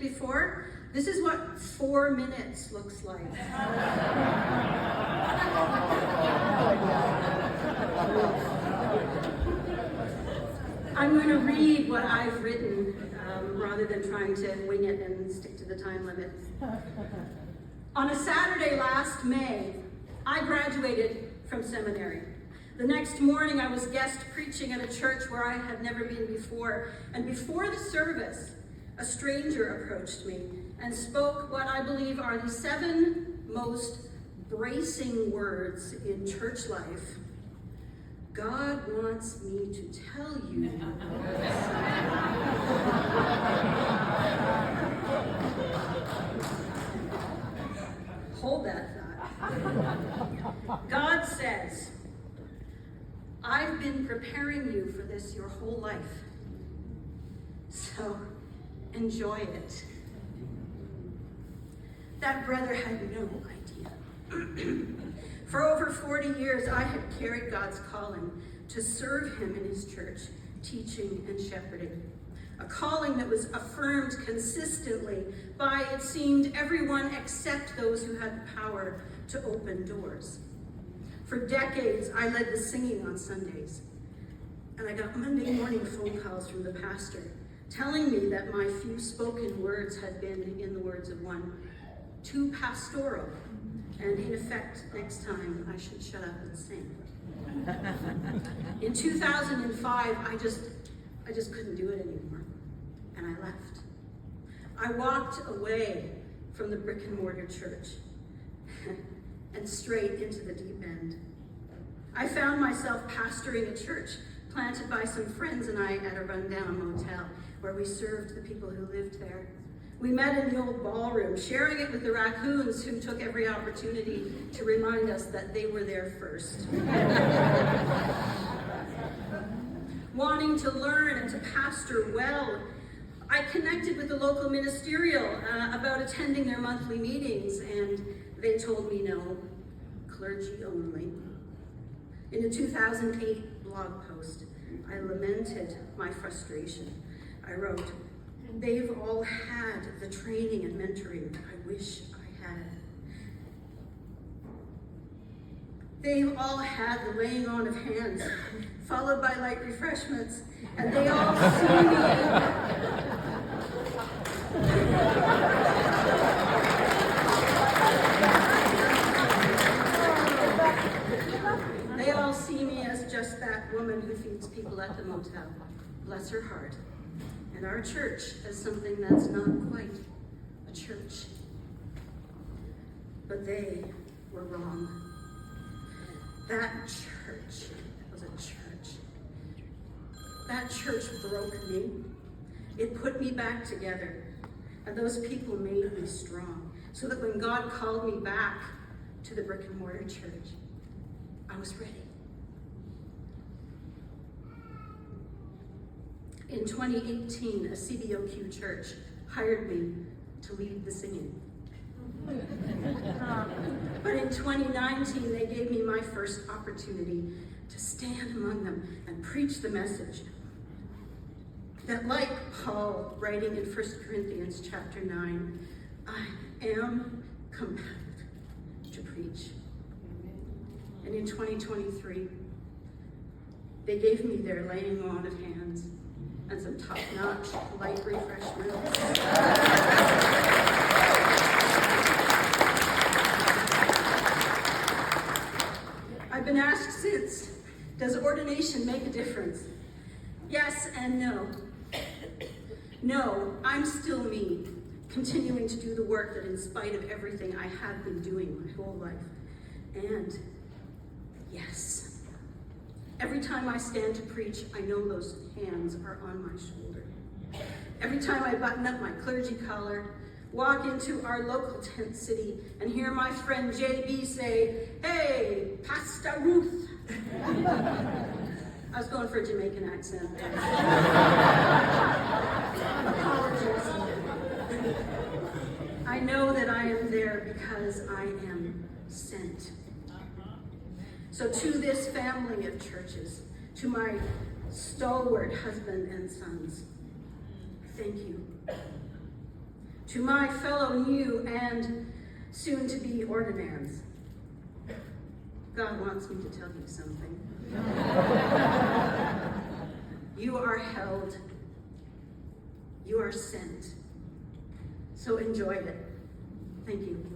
Before, this is what 4 minutes looks like. I'm going to read what I've written rather than trying to wing it and stick to the time limit. On a Saturday last May, I graduated from seminary. The next morning, I was guest preaching at a church where I had never been before, and before the service, a stranger approached me and spoke what I believe are the 7 most bracing words in church life. God wants me to tell you. Hold that thought. God says, I've been preparing you for this your whole life. So, enjoy it. That brother had no idea. For over 40 years, I had carried God's calling to serve him in his church, teaching and shepherding. A calling that was affirmed consistently by, it seemed, everyone except those who had the power to open doors. For decades, I led the singing on Sundays, and I got Monday morning phone calls from the pastor telling me that my few spoken words had been, in the words of one, too pastoral, and in effect, next time I should shut up and sing. In 2005, I just couldn't do it anymore, and I left. I walked away from the brick and mortar church and straight into the deep end. I found myself pastoring a church planted by some friends and I at a rundown motel where we served the people who lived there. We met in the old ballroom, sharing it with the raccoons who took every opportunity to remind us that they were there first. Wanting to learn and to pastor well, I connected with the local ministerial about attending their monthly meetings, and they told me no, clergy only. In a 2008 blog post, I lamented my frustration. I wrote, "They've all had the training and mentoring I wish I had. They've all had the laying on of hands, followed by light refreshments, and they all see me." They all see me as just that woman who feeds people at the motel. Bless her heart. And our church as something that's not quite a church. But they were wrong. That church was a church. That church broke me. It put me back together. And those people made me strong. So that when God called me back to the brick and mortar church, I was ready. In 2018, a CBOQ church hired me to lead the singing. But in 2019, they gave me my first opportunity to stand among them and preach the message that, like Paul writing in 1 Corinthians chapter 9, I am compelled to preach. And in 2023, they gave me their laying on of hands and some top-notch light refreshments. I've been asked since, does ordination make a difference? Yes and no. No, I'm still me, continuing to do the work that in spite of everything I have been doing my whole life. And yes, every time I stand to preach, I know those hands are on my shoulder. Every time I button up my clergy collar, walk into our local tent city, and hear my friend JB say, "Hey, Pastor Ruth." I was going for a Jamaican accent there. Apologies. I know that I am there because I am sent. So to this family of churches, to my stalwart husband and sons, thank you. To my fellow new and soon-to-be ordinands, God wants me to tell you something. You are held. You are sent. So enjoy it. Thank you.